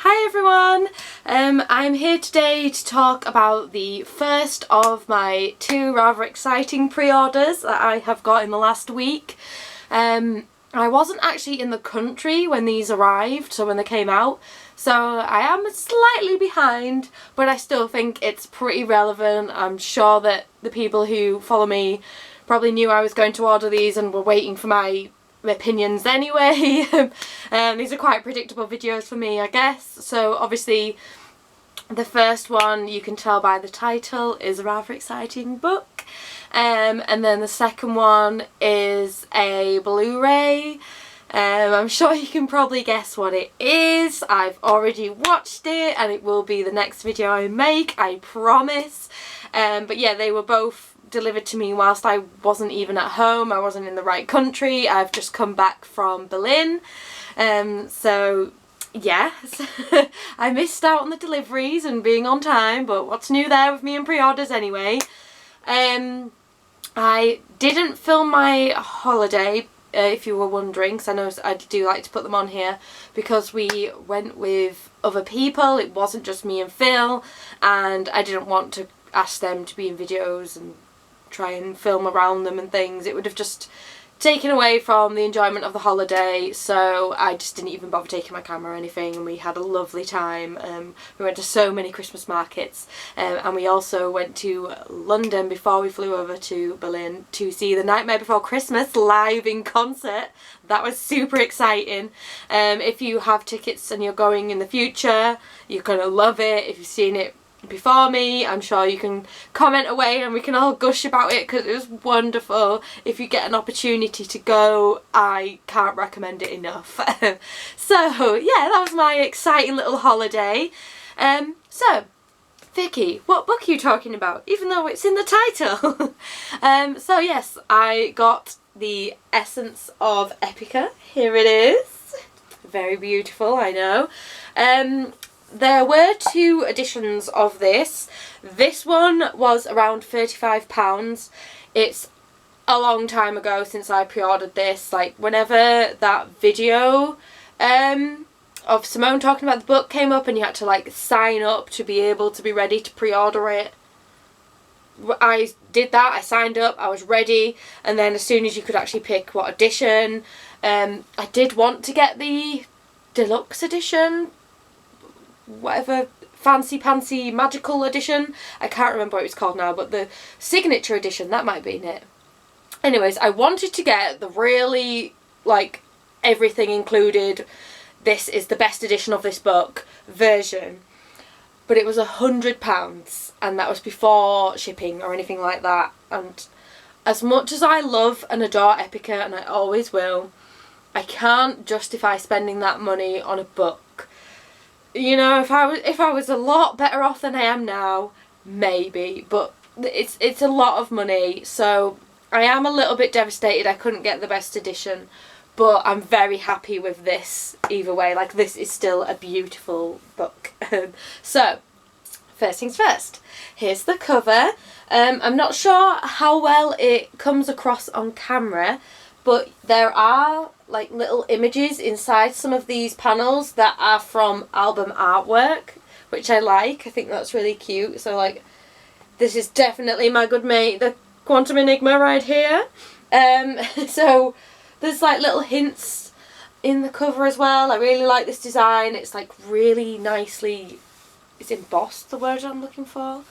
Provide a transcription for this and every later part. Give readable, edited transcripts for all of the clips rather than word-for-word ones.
Hi everyone! I'm here today to talk about the first of my two rather exciting pre-orders that I have got in the last week. I wasn't actually in the country when these arrived, so when they came out, so I am slightly behind, but I still think it's pretty relevant. I'm sure that the people who follow me probably knew I was going to order these and were waiting for my opinions anyway. These are quite predictable videos for me, I guess. So obviously the first one, you can tell by the title, is a rather exciting book, and then the second one is a Blu-ray. I'm sure you can probably guess what it is. I've already watched it and it will be the next video I make, I promise. But yeah, they were both delivered to me whilst I wasn't even at home. I wasn't in the right country. I've just come back from Berlin, so yes, I missed out on the deliveries and being on time, but what's new there with me and pre-orders anyway. I didn't film my holiday, if you were wondering, because I know I do like to put them on here, because we went with other people. It wasn't just me and Phil, and I didn't want to ask them to be in videos and try and film around them and things. It would have just taken away from the enjoyment of the holiday, so I just didn't even bother taking my camera or anything, and we had a lovely time. We went to so many Christmas markets, and we also went to London before we flew over to Berlin to see The Nightmare Before Christmas live in concert. That was super exciting. If you have tickets and you're going in the future, you're gonna love it. If you've seen it before me, I'm sure you can comment away and we can all gush about it, because it was wonderful. If you get an opportunity to go, I can't recommend it enough. So yeah, that was my exciting little holiday. So Vicky, what book are you talking about, even though it's in the title? So yes, I got the Essence of Epica. Here it is. Very beautiful, I know. There were two editions of this. This one was around £35. It's a long time ago since I pre-ordered this. Like, whenever that video of Simone talking about the book came up and you had to like sign up to be able to be ready to pre-order it, I did that. I signed up, I was ready, and then as soon as you could actually pick what edition, I did want to get the deluxe edition, whatever, fancy pantsy magical edition. I can't remember what it was called now, but the signature edition, that might be in it. Anyways, I wanted to get the really, like, everything included, this is the best edition of this book version, but it was £100, and that was before shipping or anything like that. And as much as I love and adore Epica, and I always will, I can't justify spending that money on a book. You know, if I was a lot better off than I am now, maybe, but it's a lot of money, so I am a little bit devastated I couldn't get the best edition, but I'm very happy with this either way. Like, this is still a beautiful book. So, first things first, here's the cover. I'm not sure how well it comes across on camera, but there are like little images inside some of these panels that are from album artwork, which I like. I think that's really cute. So like, this is definitely my good mate, the Quantum Enigma right here. So there's like little hints in the cover as well. I really like this design. It's like really nicely, it's embossed, the word I'm looking for.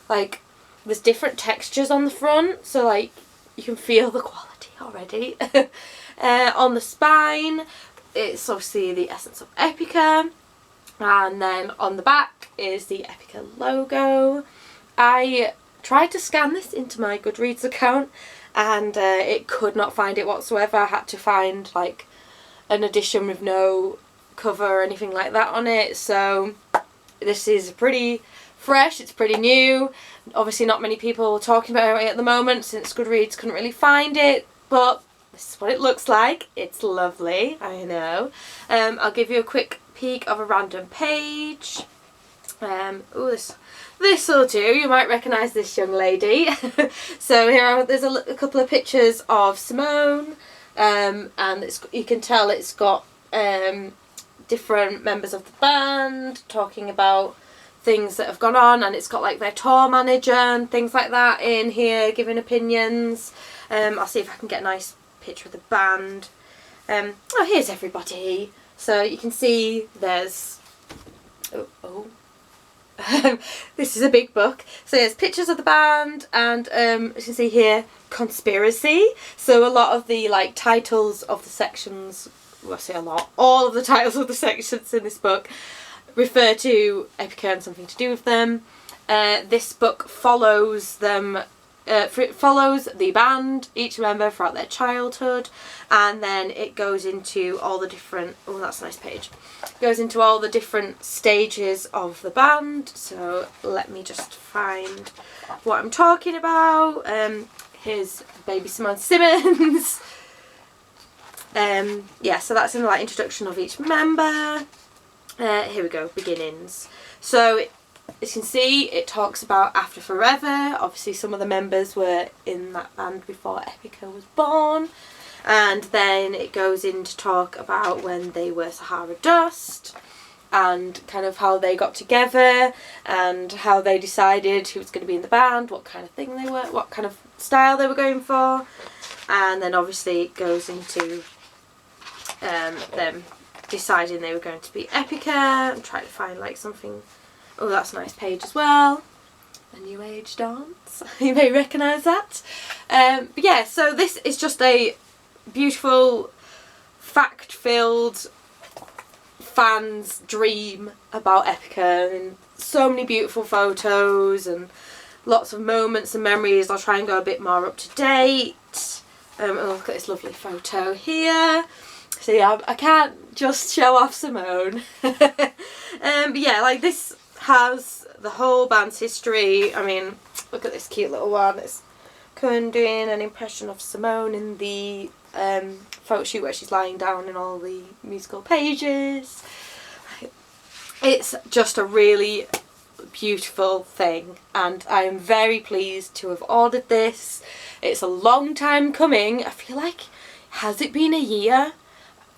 Like, there's different textures on the front, so like you can feel the quality already. On the spine, it's obviously the Essence of Epica, and then on the back is the Epica logo. I tried to scan this into my Goodreads account, and it could not find it whatsoever. I had to find like an edition with no cover or anything like that on it, so this is pretty fresh, it's pretty new. Obviously not many people are talking about it at the moment since Goodreads couldn't really find it, but this is what it looks like. It's lovely, I know. I'll give you a quick peek of a random page. Ooh, this will do. You might recognise this young lady. So there's a couple of pictures of Simone, and you can tell it's got different members of the band talking about things that have gone on, and it's got like their tour manager and things like that in here giving opinions. I'll see if I can get a nice picture of the band. Oh, here's everybody. So you can see there's this is a big book. So there's pictures of the band, and as you can see here, conspiracy. So a lot of the like titles of the sections, well, I say a lot, all of the titles of the sections in this book refer to Epica and something to do with them. This book follows them, follows the band, each member throughout their childhood, and then it goes into all the different, oh that's a nice page, goes into all the different stages of the band. So let me just find what I'm talking about. Here's baby Simone Simmons. Yeah, so that's in the like introduction of each member. Here we go, beginnings. So as you can see, it talks about after forever. Obviously some of the members were in that band before Epica was born. And then it goes in to talk about when they were Sahara Dust, and kind of how they got together, and how they decided who was going to be in the band, what kind of thing they were, what kind of style they were going for. And then obviously it goes into them deciding they were going to be Epica. I'm trying to find like something. Oh, that's a nice page as well. A New Age dance. You may recognise that. But yeah, so this is just a beautiful, fact-filled fan's dream about Epica, and so many beautiful photos and lots of moments and memories. I'll try and go a bit more up to date. And look at this lovely photo here. So yeah, I can't just show off Simone. But yeah, like this has the whole band's history. I mean, look at this cute little one. It's Cohen doing an impression of Simone in the photo shoot where she's lying down in all the musical pages. It's just a really beautiful thing, and I am very pleased to have ordered this. It's a long time coming. I feel like, has it been a year?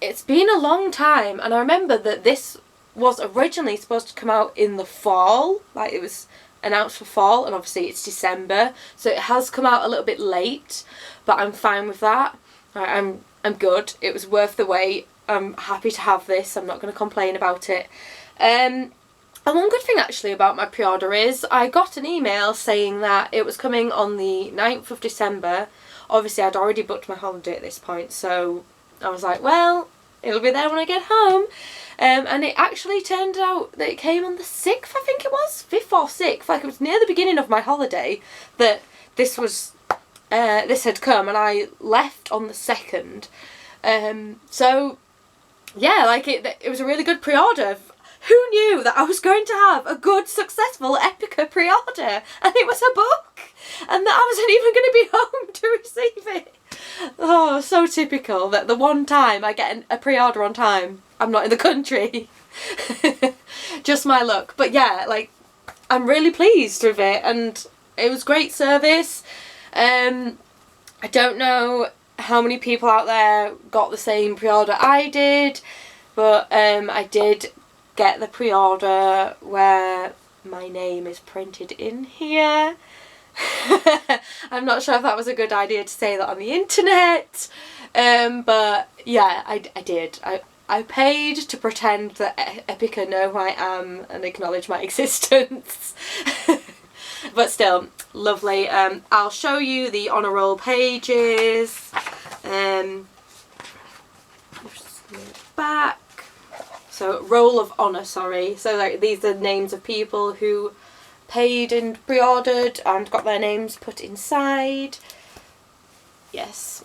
It's been a long time, and I remember that this was originally supposed to come out in the fall, like it was announced for fall, and obviously it's December, so it has come out a little bit late, but I'm fine with that. I'm good. It was worth the wait. I'm happy to have this. I'm not going to complain about it. And one good thing actually about my pre-order is I got an email saying that it was coming on the 9th of December. Obviously I'd already booked my holiday at this point, so I was like, well, it'll be there when I get home. And it actually turned out that it came on the 6th, I think it was, 5th or 6th, like it was near the beginning of my holiday that this was, this had come, and I left on the 2nd. So yeah, like it was a really good pre-order. Who knew that I was going to have a good, successful Epica pre-order, and it was a book, and that I wasn't even going to be home to receive it. Oh, so typical that the one time I get a pre-order on time, I'm not in the country. Just my luck. But yeah, like, I'm really pleased with it, and it was great service. I don't know how many people out there got the same pre-order I did, but I did get the pre-order where my name is printed in here. I'm not sure if that was a good idea to say that on the internet, but yeah, I did. I paid to pretend that Epica know who I am and acknowledge my existence. But still, lovely. I'll show you the honour roll pages. Back. So, roll of honour, sorry. So like these are names of people who paid and pre-ordered and got their names put inside. Yes.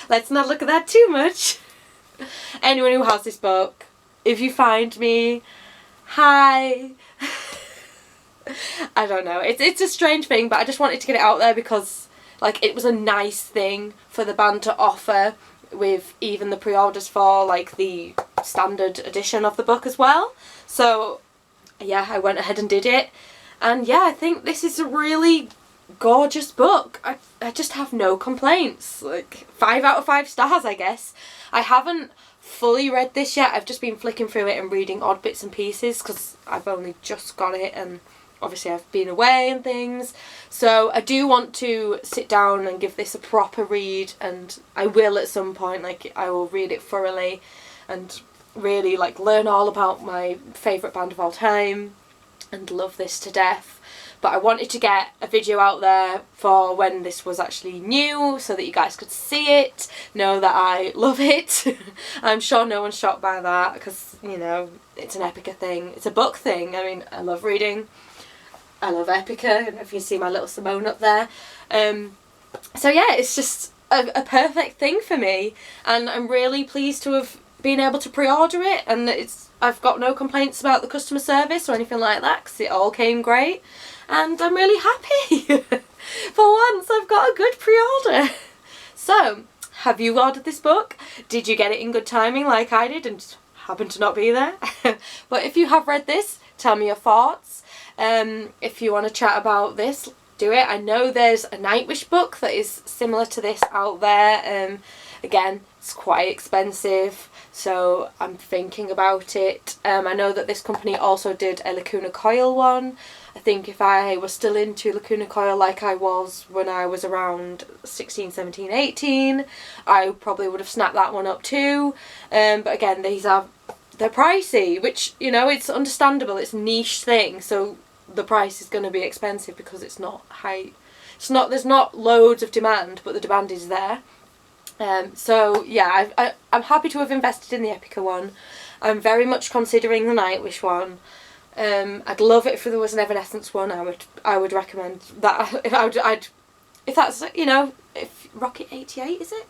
Let's not look at that too much. Anyone who has this book, if you find me, hi. I don't know. It's a strange thing, but I just wanted to get it out there because like it was a nice thing for the band to offer, with even the pre-orders for like the standard edition of the book as well. So yeah, I went ahead and did it, and yeah, I think this is a really gorgeous book. I just have no complaints. Like 5 out of 5 stars, I guess. I haven't fully read this yet. I've just been flicking through it and reading odd bits and pieces because I've only just got it, and obviously I've been away and things. So I do want to sit down and give this a proper read, and I will at some point. Like, I will read it thoroughly and really like learn all about my favourite band of all time and love this to death. But I wanted to get a video out there for when this was actually new so that you guys could see it, know that I love it. I'm sure no one's shocked by that because, you know, it's an Epica thing. It's a book thing. I mean, I love reading. I love Epica. I don't know if you see my little Simone up there. So yeah, it's just a perfect thing for me, and I'm really pleased to have been able to pre-order it, and I've got no complaints about the customer service or anything like that because it all came great. And I'm really happy. For once I've got a good pre-order. So, have you ordered this book? Did you get it in good timing like I did and just happened to not be there? But if you have read this, tell me your thoughts. If you want to chat about this, do it. I know there's a Nightwish book that is similar to this out there. Again, it's quite expensive, so I'm thinking about it. I know that this company also did a Lacuna Coil one. I think if I was still into Lacuna Coil like I was when I was around 16, 17, 18, I probably would have snapped that one up too. But again, they're pricey, which, you know, it's understandable. It's a niche thing, so the price is going to be expensive because it's not high. There's not loads of demand, but the demand is there. So yeah, I'm happy to have invested in the Epica one. I'm very much considering the Nightwish one. I'd love it if there was an Evanescence one. I would recommend that. If that's, you know, if Rocket 88, is it?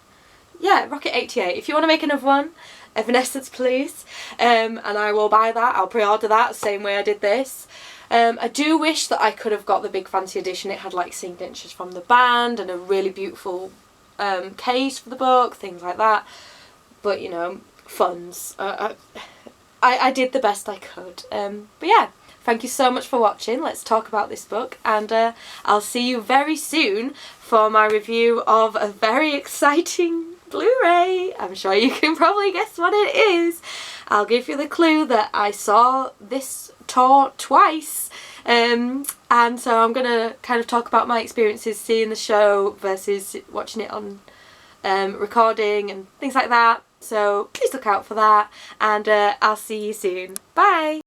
Yeah, Rocket 88. If you want to make another one, Evanescence please. And I will buy that. I'll pre-order that same way I did this. I do wish that I could have got the big fancy edition. It had like signatures from the band and a really beautiful case for the book, things like that. But, you know, funds. I did the best I could. But yeah, thank you so much for watching. Let's talk about this book, and I'll see you very soon for my review of a very exciting Blu-ray. I'm sure you can probably guess what it is. I'll give you the clue that I saw this tour twice. And so I'm going to kind of talk about my experiences seeing the show versus watching it on recording and things like that. So please look out for that, and I'll see you soon. Bye!